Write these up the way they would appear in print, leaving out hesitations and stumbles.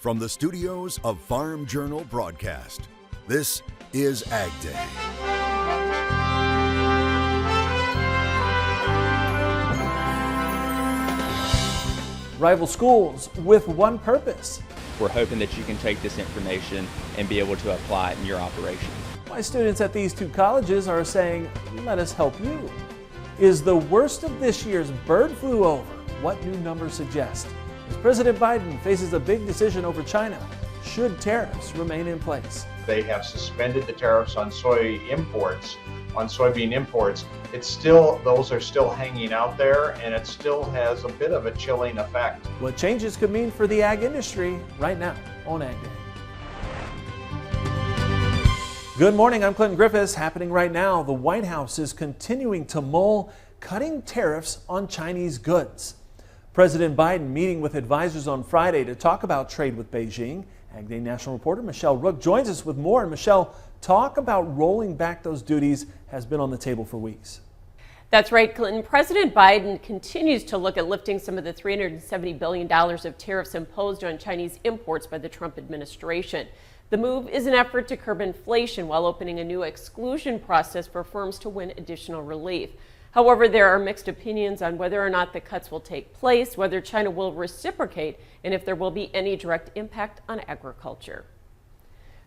From the studios of Farm Journal Broadcast, this is AgDay. Rival schools with one purpose. We're hoping that you can take this information and be able to apply it in your operation. Why students at these two colleges are saying, let us help you. Is the worst of this year's bird flu over? What new numbers suggest? As President Biden faces a big decision over China, should tariffs remain in place? They have suspended the tariffs on soy imports, on soybean imports. Those are still hanging out there, and it still has a bit of a chilling effect. What changes could mean for the ag industry right now on AgDay. Good morning, I'm Clinton Griffiths. Happening right now, the White House is continuing to mull cutting tariffs on Chinese goods. President Biden meeting with advisors on Friday to talk about trade with Beijing. AgDay national reporter Michelle Rook joins us with more. And Michelle, talk about rolling back those duties has been on the table for weeks. That's right, Clinton. President Biden continues to look at lifting some of the $370 billion of tariffs imposed on Chinese imports by the Trump administration. The move is an effort to curb inflation while opening a new exclusion process for firms to win additional relief. However, there are mixed opinions on whether or not the cuts will take place, whether China will reciprocate, and if there will be any direct impact on agriculture.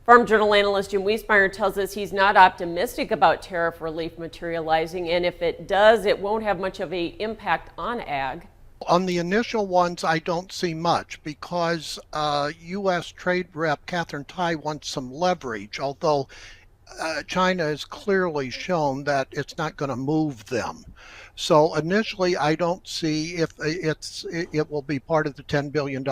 Farm Journal analyst Jim Wiesmeyer tells us he's not optimistic about tariff relief materializing, and if it does, it won't have much of an impact on ag. On the initial ones, I don't see much because U.S. Trade Rep Catherine Tai wants some leverage, although China has clearly shown that it's not going to move them. So initially, I don't see if it will be part of the $10 billion.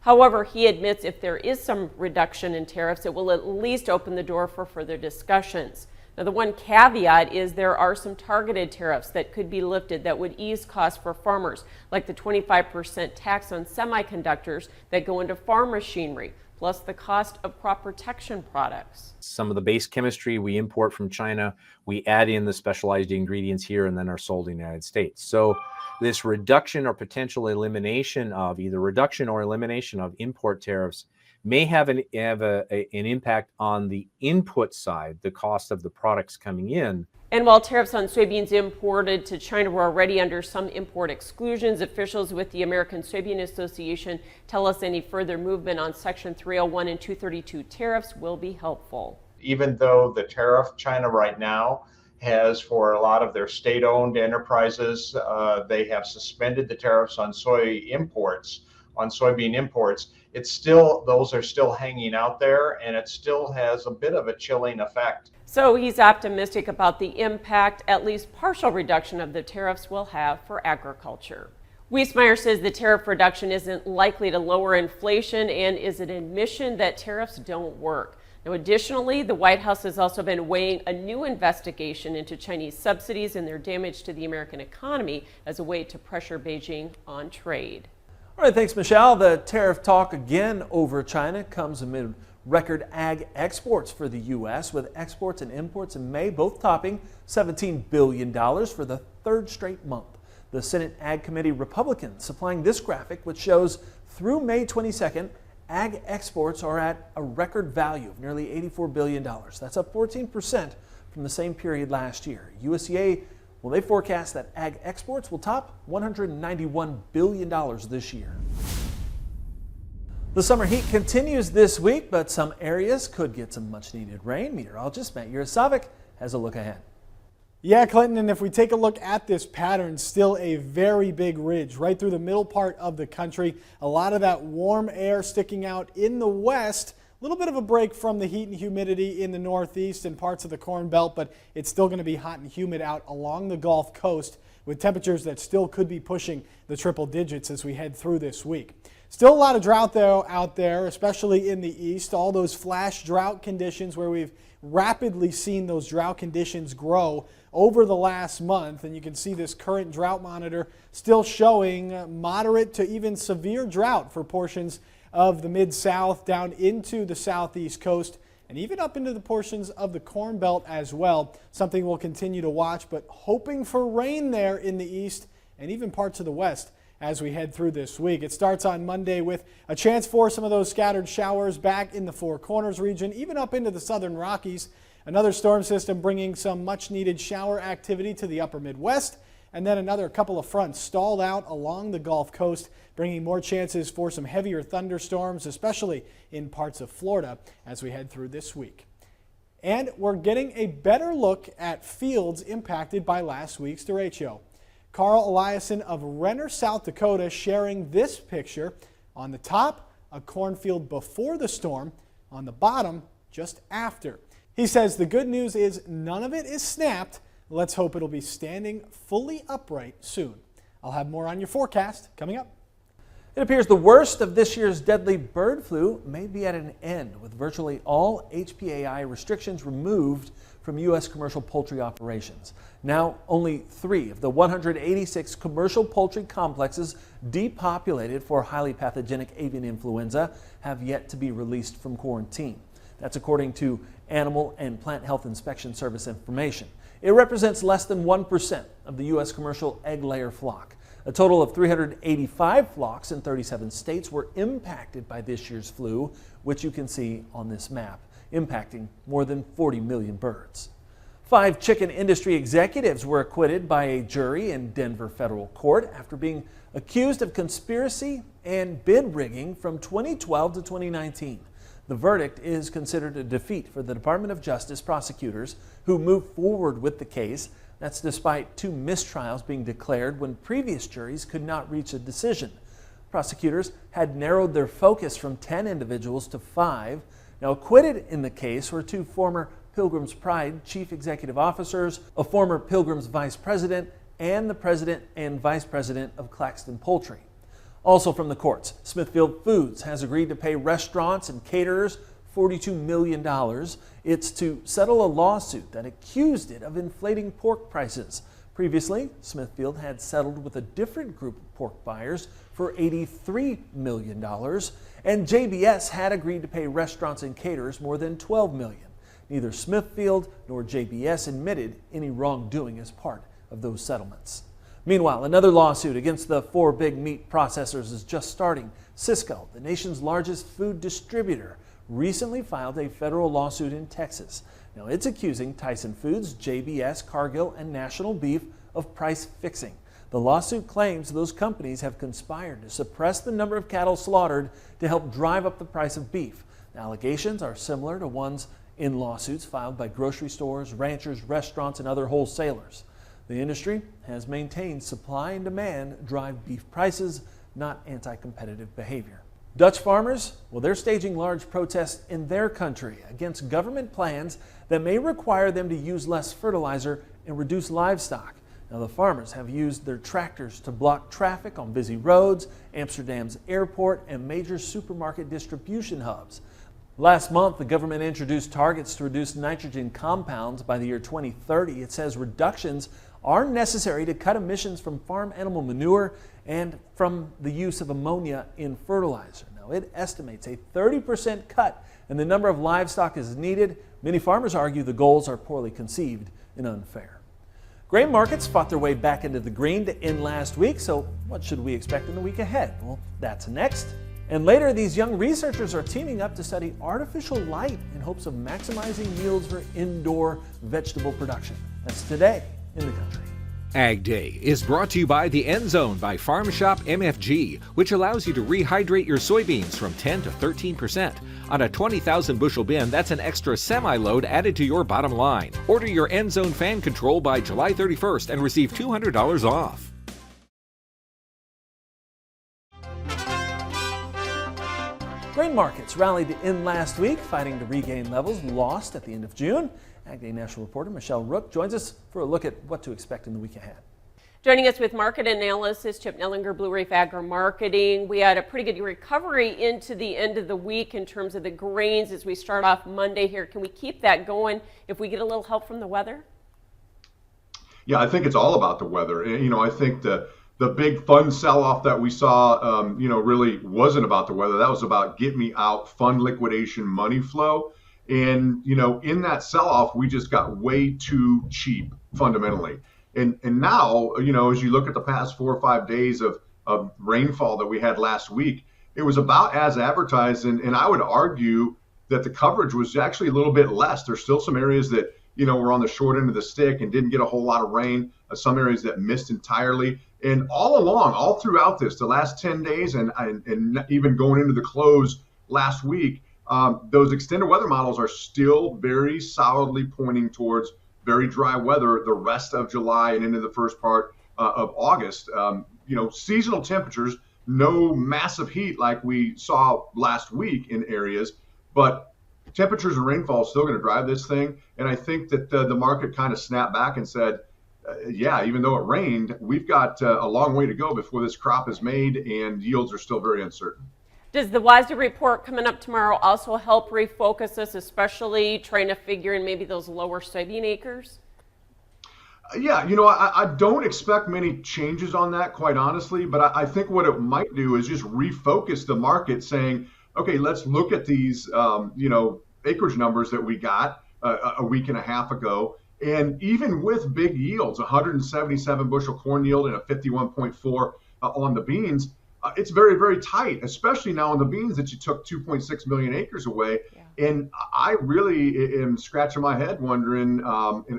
However, he admits if there is some reduction in tariffs, it will at least open the door for further discussions. Now, the one caveat is there are some targeted tariffs that could be lifted that would ease costs for farmers, like the 25% tax on semiconductors that go into farm machinery, plus the cost of crop protection products. Some of the base chemistry we import from China, we add in the specialized ingredients here and then are sold in the United States. So this reduction or potential elimination of either reduction or elimination of import tariffs may have an impact on the input side, the cost of the products coming in. And while tariffs on soybeans imported to China were already under some import exclusions, officials with the American Soybean Association tell us any further movement on Section 301 and 232 tariffs will be helpful. Even though the tariff China right now has for a lot of their state-owned enterprises, they have suspended the tariffs on soybean imports, those are still hanging out there, and it still has a bit of a chilling effect. So he's optimistic about the impact at least partial reduction of the tariffs will have for agriculture. Wiesmeyer says the tariff reduction isn't likely to lower inflation and is an admission that tariffs don't work. Now, additionally, the White House has also been weighing a new investigation into Chinese subsidies and their damage to the American economy as a way to pressure Beijing on trade. All right, thanks, Michelle. The tariff talk again over China comes amid record ag exports for the U.S., with exports and imports in May both topping $17 billion for the third straight month. The Senate Ag Committee Republicans supplying this graphic, which shows through May 22nd, ag exports are at a record value of nearly $84 billion. That's up 14% from the same period last year. USDA, well, they forecast that ag exports will top $191 billion this year. The summer heat continues this week, but some areas could get some much-needed rain. Meteorologist Matt Yurosavik has a look ahead. Yeah, Clinton, and if we take a look at this pattern, still a very big ridge right through the middle part of the country. A lot of that warm air sticking out in the west. A little bit of a break from the heat and humidity in the northeast and parts of the Corn Belt, but it's still going to be hot and humid out along the Gulf Coast with temperatures that still could be pushing the triple digits as we head through this week. Still a lot of drought though out there, especially in the east. All those flash drought conditions where we've rapidly seen those drought conditions grow over the last month. And you can see this current drought monitor still showing moderate to even severe drought for portions of the Mid-South down into the southeast coast and even up into the portions of the Corn Belt as well. Something we'll continue to watch, but hoping for rain there in the east and even parts of the west as we head through this week. It starts on Monday with a chance for some of those scattered showers back in the Four Corners region, even up into the southern Rockies. Another storm system bringing some much needed shower activity to the upper Midwest. And then another couple of fronts stalled out along the Gulf Coast, bringing more chances for some heavier thunderstorms, especially in parts of Florida as we head through this week. And we're getting a better look at fields impacted by last week's derecho. Carl Eliason of Renner, South Dakota, sharing this picture. On the top, a cornfield before the storm. On the bottom, just after. He says the good news is none of it is snapped. Let's hope it'll be standing fully upright soon. I'll have more on your forecast coming up. It appears the worst of this year's deadly bird flu may be at an end, with virtually all HPAI restrictions removed from U.S. commercial poultry operations. Now, only 3 of the 186 commercial poultry complexes depopulated for highly pathogenic avian influenza have yet to be released from quarantine. That's according to Animal and Plant Health Inspection Service information. It represents less than 1% of the U.S. commercial egg layer flock. A total of 385 flocks in 37 states were impacted by this year's flu, which you can see on this map, impacting more than 40 million birds. 5 chicken industry executives were acquitted by a jury in Denver federal court after being accused of conspiracy and bid rigging from 2012 to 2019. The verdict is considered a defeat for the Department of Justice prosecutors who moved forward with the case. That's despite 2 mistrials being declared when previous juries could not reach a decision. Prosecutors had narrowed their focus from 10 individuals to 5. Now, acquitted in the case were 2 former Pilgrim's Pride chief executive officers, a former Pilgrim's vice president, and the president and vice president of Claxton Poultry. Also from the courts, Smithfield Foods has agreed to pay restaurants and caterers $42 million. It's to settle a lawsuit that accused it of inflating pork prices. Previously, Smithfield had settled with a different group of pork buyers for $83 million, and JBS had agreed to pay restaurants and caterers more than $12 million. Neither Smithfield nor JBS admitted any wrongdoing as part of those settlements. Meanwhile, another lawsuit against the 4 big meat processors is just starting. Sysco, the nation's largest food distributor, recently filed a federal lawsuit in Texas. Now, it's accusing Tyson Foods, JBS, Cargill, and National Beef of price fixing. The lawsuit claims those companies have conspired to suppress the number of cattle slaughtered to help drive up the price of beef. The allegations are similar to ones in lawsuits filed by grocery stores, ranchers, restaurants, and other wholesalers. The industry has maintained supply and demand drive beef prices, not anti-competitive behavior. Dutch farmers, well, they're staging large protests in their country against government plans that may require them to use less fertilizer and reduce livestock. Now, the farmers have used their tractors to block traffic on busy roads, Amsterdam's airport, and major supermarket distribution hubs. Last month, the government introduced targets to reduce nitrogen compounds by the year 2030. It says reductions are necessary to cut emissions from farm animal manure and from the use of ammonia in fertilizer. Now, it estimates a 30% cut in the number of livestock is needed. Many farmers argue the goals are poorly conceived and unfair. Grain markets fought their way back into the green to end last week, so what should we expect in the week ahead? Well, that's next. And later, these young researchers are teaming up to study artificial light in hopes of maximizing yields for indoor vegetable production. That's today in the country. Ag Day is brought to you by the End Zone by Farm Shop MFG, which allows you to rehydrate your soybeans from 10 to 13%. On a 20,000 bushel bin, that's an extra semi-load added to your bottom line. Order your End Zone fan control by July 31st and receive $200 off. Grain markets rallied in last week, fighting to regain levels lost at the end of June. AgDay National reporter Michelle Rook joins us for a look at what to expect in the week ahead. Joining us with market analysis, Chip Nellinger, Blue Reef Agri-Marketing. We had a pretty good recovery into the end of the week in terms of the grains as we start off Monday here. Can we keep that going if we get a little help from the weather? Yeah, I think it's all about the weather. You know, I think the big fund sell-off that we saw, really wasn't about the weather. That was about get me out, fund liquidation, money flow. And, in that sell-off, we just got way too cheap fundamentally. And now, as you look at the past 4 or 5 days of of rainfall that we had last week, it was about as advertised. And I would argue that the coverage was actually a little bit less. There's still some areas that, were on the short end of the stick and didn't get a whole lot of rain. Some areas that missed entirely. And all along, all throughout this, the last 10 days and even going into the close last week, those extended weather models are still very solidly pointing towards very dry weather the rest of July and into the first part of August. Seasonal temperatures, no massive heat like we saw last week in areas, but temperatures and rainfall is still going to drive this thing. And I think that the market kind of snapped back and said, yeah, even though it rained, we've got a long way to go before this crop is made, and yields are still very uncertain. Does the WASDE report coming up tomorrow also help refocus us, especially trying to figure in maybe those lower soybean acres? Yeah, I don't expect many changes on that, quite honestly, but I think what it might do is just refocus the market, saying, okay, let's look at these, acreage numbers that we got a week and a half ago. And even with big yields, 177 bushel corn yield and a 51.4 on the beans, it's very, very tight, especially now on the beans that you took 2.6 million acres away. Yeah. And I really am scratching my head wondering,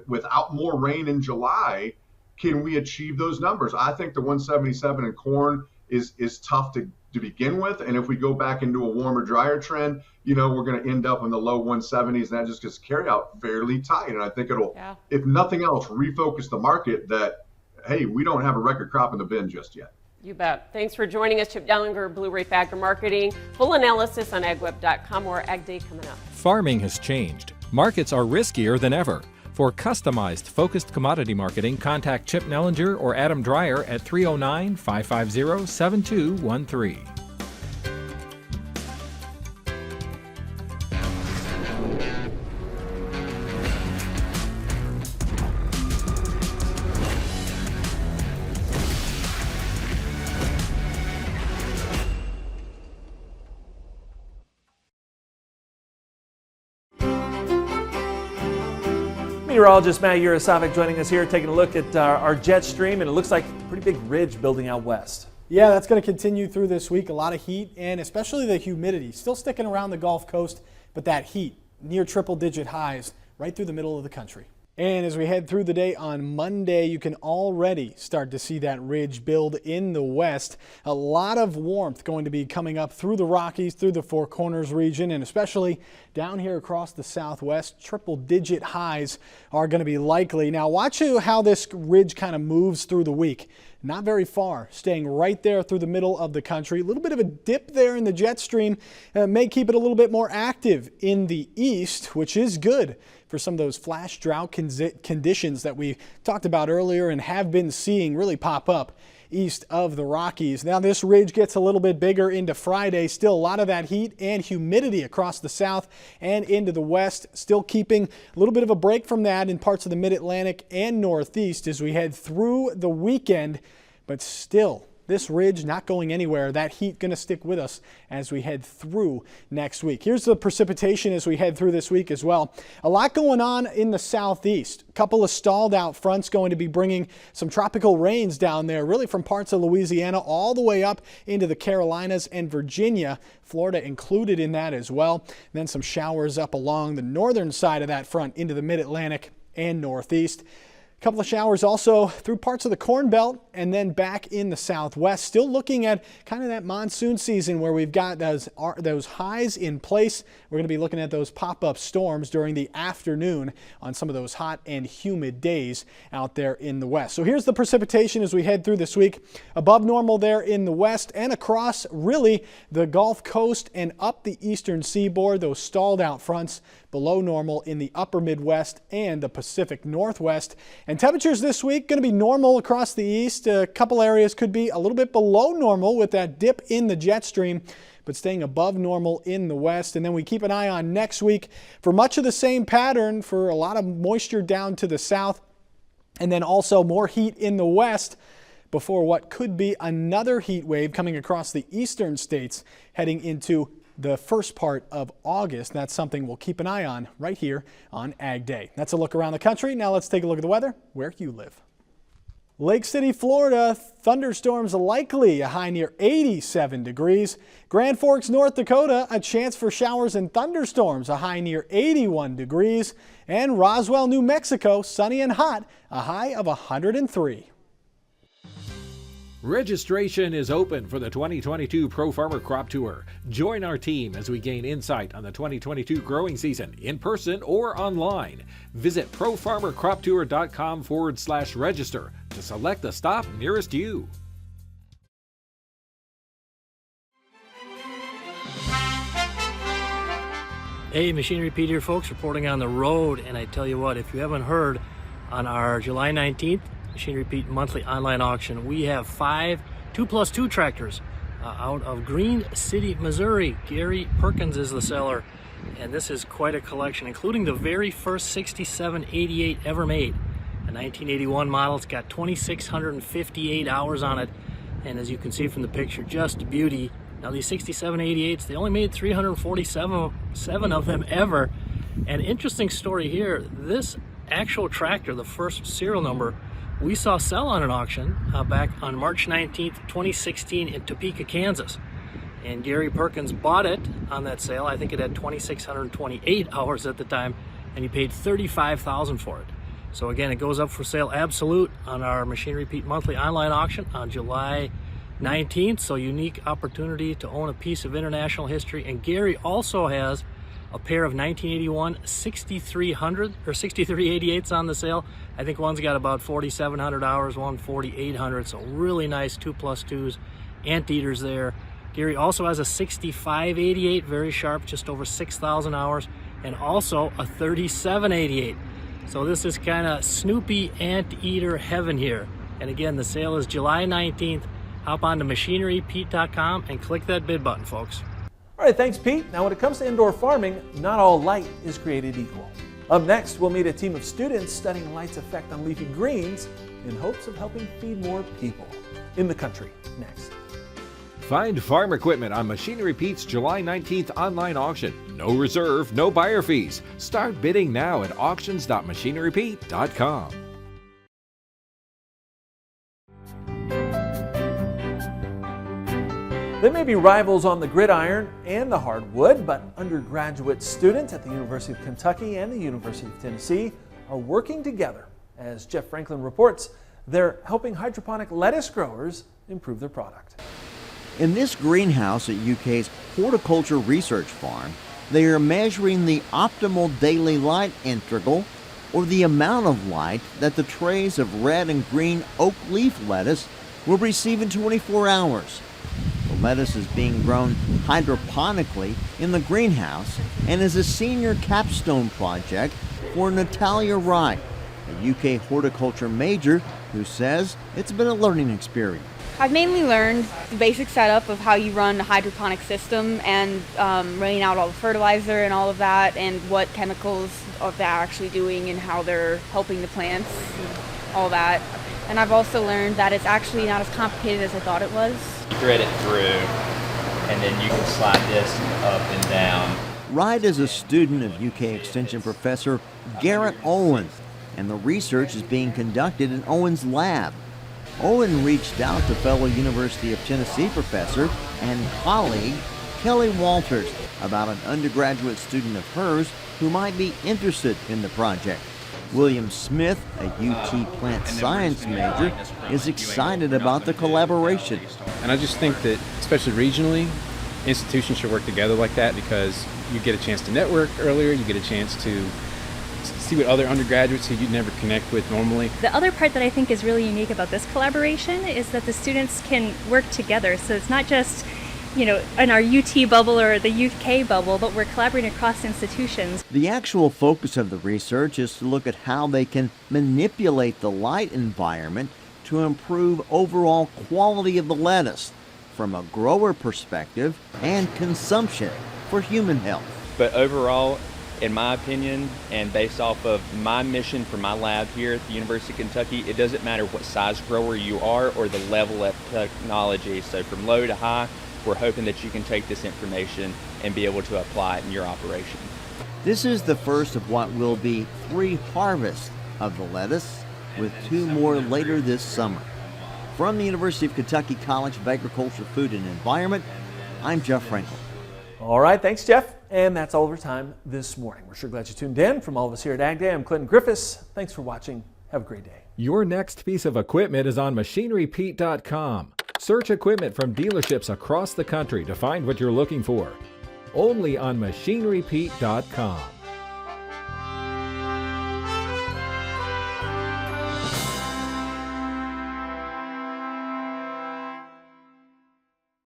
without more rain in July, can we achieve those numbers? I think the 177 in corn is tough to begin with. And if we go back into a warmer, drier trend, we're going to end up in the low 170s. And that just gets carry out fairly tight. And I think it'll, if nothing else, refocus the market that, hey, we don't have a record crop in the bin just yet. You bet. Thanks for joining us, Chip Dellinger, Blue Reef Agri-Marketing. Full analysis on agweb.com or AgDay coming up. Farming has changed. Markets are riskier than ever. For customized, focused commodity marketing, contact Chip Nellinger or Adam Dreyer at 309-550-7213. Meteorologist Matt Yurosavik joining us here, taking a look at our jet stream, and it looks like a pretty big ridge building out west. Yeah, that's going to continue through this week. A lot of heat and especially the humidity still sticking around the Gulf Coast, but that heat near triple-digit highs right through the middle of the country. And as we head through the day on Monday, you can already start to see that ridge build in the west. A lot of warmth going to be coming up through the Rockies, through the Four Corners region, and especially down here across the southwest. Triple-digit highs are going to be likely. Now watch how this ridge kind of moves through the week. Not very far, staying right there through the middle of the country. A little bit of a dip there in the jet stream may keep it a little bit more active in the east, which is good for some of those flash drought conditions that we talked about earlier and have been seeing really pop up east of the Rockies. Now this ridge gets a little bit bigger into Friday. Still a lot of that heat and humidity across the south and into the west. Still keeping a little bit of a break from that in parts of the mid-Atlantic and northeast as we head through the weekend, but still this ridge not going anywhere. That heat going to stick with us as we head through next week. Here's the precipitation as we head through this week as well. A lot going on in the southeast. A couple of stalled out fronts going to be bringing some tropical rains down there, really from parts of Louisiana all the way up into the Carolinas and Virginia. Florida included in that as well. And then some showers up along the northern side of that front into the mid-Atlantic and northeast. A couple of showers also through parts of the Corn Belt and then back in the southwest. Still looking at kind of that monsoon season where we've got those highs in place. We're going to be looking at those pop-up storms during the afternoon on some of those hot and humid days out there in the west. So here's the precipitation as we head through this week. Above normal there in the west and across really the Gulf Coast and up the eastern seaboard. Those stalled out fronts below normal in the upper Midwest and the Pacific Northwest. And temperatures this week going to be normal across the east. A couple areas could be a little bit below normal with that dip in the jet stream, but staying above normal in the west. And then we keep an eye on next week for much of the same pattern, for a lot of moisture down to the south and then also more heat in the west before what could be another heat wave coming across the eastern states heading into the first part of August. That's something we'll keep an eye on right here on Ag Day. That's a look around the country. Now let's take a look at the weather where you live. Lake City, Florida, thunderstorms likely, a high near 87 degrees. Grand Forks, North Dakota, a chance for showers and thunderstorms, a high near 81 degrees. And Roswell, New Mexico, sunny and hot, a high of 103. Registration is open for the 2022 Pro Farmer Crop Tour. Join our team as we gain insight on the 2022 growing season in person or online. Visit profarmercroptour.com/register to select the stop nearest you. Hey, Machinery Pete here, folks, reporting on the road. And I tell you what, if you haven't heard, on our July 19th Machinery Pete monthly online auction, we have 5 2+2 tractors out of Green City, Missouri. Gary Perkins is the seller, and this is quite a collection, including the very first 6788 ever made. A 1981 model. It's got 2,658 hours on it, and as you can see from the picture, just beauty. Now these 6788s, they only made 347 of them ever. And interesting story here, this actual tractor, the first serial number, we saw sell on an auction back on March 19th, 2016 in Topeka, Kansas. And Gary Perkins bought it on that sale. I think it had 2,628 hours at the time, and he paid $35,000 for it. So again, it goes up for sale absolute on our Machinery Pete monthly online auction on July 19th. So unique opportunity to own a piece of international history. And Gary also has a pair of 1981 6300 or 6388s on the sale. I think one's got about 4,700 hours, one 4,800. So really nice 2+2s, anteaters there. Gary also has a 6588, very sharp, just over 6,000 hours, and also a 3788. So this is kind of Snoopy anteater heaven here. And again, the sale is July 19th. Hop on to machinerypete.com and click that bid button, folks. All right, thanks, Pete. Now, when it comes to indoor farming, not all light is created equal. Up next, we'll meet a team of students studying light's effect on leafy greens in hopes of helping feed more people in the country. Next. Find farm equipment on Machinery Pete's July 19th online auction. No reserve, no buyer fees. Start bidding now at auctions.machinerypete.com. They may be rivals on the gridiron and the hardwood, but undergraduate students at the University of Kentucky and the University of Tennessee are working together. As Jeff Franklin reports, they're helping hydroponic lettuce growers improve their product. In this greenhouse at UK's Horticulture Research Farm, they are measuring the optimal daily light integral, or the amount of light that the trays of red and green oak leaf lettuce will receive in 24 hours. The lettuce is being grown hydroponically in the greenhouse and is a senior capstone project for Natalia Wright, a UK horticulture major who says it's been a learning experience. I've mainly learned the basic setup of how you run a hydroponic system and running out all the fertilizer and all of that, and what chemicals they're actually doing and how they're helping the plants and all that. And I've also learned that it's actually not as complicated as I thought it was. Thread it through, and then you can slide this up and down. Wright is a student of UK Extension Professor Garrett Owen, and the research is being conducted in Owen's lab. Owen reached out to fellow University of Tennessee professor and colleague Kelly Walters about an undergraduate student of hers who might be interested in the project. William Smith, a UT plant science major, is excited about the collaboration. And I just think that, especially regionally, institutions should work together like that, because you get a chance to network earlier, you get a chance to see what other undergraduates who you'd never connect with normally. The other part that I think is really unique about this collaboration is that the students can work together. So it's not just, in our UT bubble or the UK bubble, but we're collaborating across institutions. The actual focus of the research is to look at how they can manipulate the light environment to improve overall quality of the lettuce from a grower perspective and consumption for human health. But overall, in my opinion, and based off of my mission for my lab here at the University of Kentucky, it doesn't matter what size grower you are or the level of technology. So from low to high, we're hoping that you can take this information and be able to apply it in your operation. This is the first of what will be 3 harvests of the lettuce, with 2 more later this summer. From the University of Kentucky College of Agriculture, Food and Environment, I'm Jeff Franklin. All right, thanks, Jeff. And that's all of our time this morning. We're sure glad you tuned in. From all of us here at AgDay, I'm Clinton Griffiths. Thanks for watching. Have a great day. Your next piece of equipment is on MachineryPete.com. Search equipment from dealerships across the country to find what you're looking for. Only on MachineryPete.com.